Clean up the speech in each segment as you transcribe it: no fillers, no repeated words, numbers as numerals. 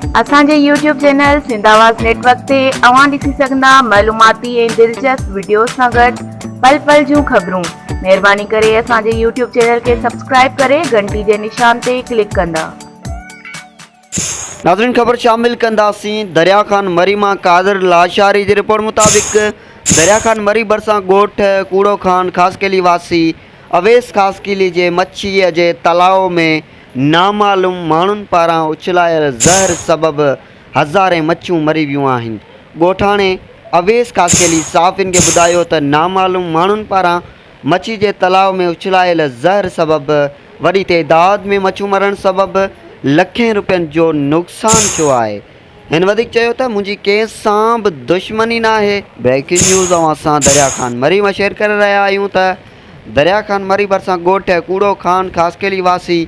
असांजे YouTube channel Sindh आवाज़ network ते अवां ॾिसी सघंदा मालूमाती ऐं दिलचस्प वीडियोस सां गॾु पल पल जूं ख़बरूं। महिरबानी करे असांजे YouTube चैनल खे सब्सक्राइब करे घंटी जे निशान ते क्लिक कंदा। नाज़रीन, खबर शामिल कंदासीं। दरिया खान मरी मां कादर लाशारी जी रिपोर्ट मुताबिक़ दरिया खान मरी भरिसां ॻोठ कूड़ो खान ख़ासकेली वासी अवेस ख़ासकेली जे मच्छीअ जे तलाउ में नामालूम माण्हुनि पारां उछलायल ज़हर सबबि हज़ारे मच्छियूं मरी वियूं आहिनि। ॻोठाणे अवेस ख़ासकेली साफ़िन खे ॿुधायो त नामालूम माण्हुनि पारां मच्छी जे तलाउ में उछलायल ज़हर सबबि वॾी तइदाद में मच्छियूं मरण सबबि लखें रुपयनि जो नुक़सानु थियो आहे। हिन वधीक चयो त मुंहिंजी कंहिं सां बि दुश्मनी न आहे। ब्रेकिंग न्यूज़ अवां सां दरिया खान मरी मां शेयर करे रहिया आहियूं त दरिया खान मरी भरिसां ॻोठ कूड़ो खान ख़ासकेली वासी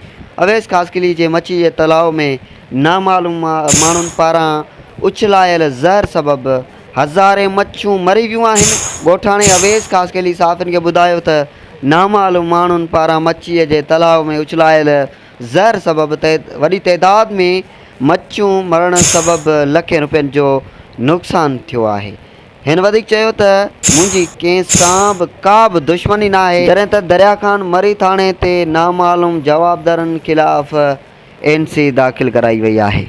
अवेस ख़ासकेली जे मच्छी जे तलाउ में नामालूम माण्हुनि पारां उछलायल ज़हर सबबि हज़ारे मच्छियूं मरी वियूं आहिनि। ॻोठाणे अवेस ख़ासकेली साफ़िन खे ॿुधायो त नामालूम माण्हुनि पारां मच्छीअ जे तलाउ में उछलायल ज़हर सबबि वॾी तइदाद में मच्छियूं मरण सबबि लखें रुपयनि जो नुक़सानु थियो आहे। हिन वधीक चयो त मुंहिंजी कंहिं सां बि का बि दुश्मनी न आहे। जॾहिं त दरिया खान मरी थाणे ते नामालूम जवाबदारनि ख़िलाफ़ NC दाख़िल कराई वई आहे।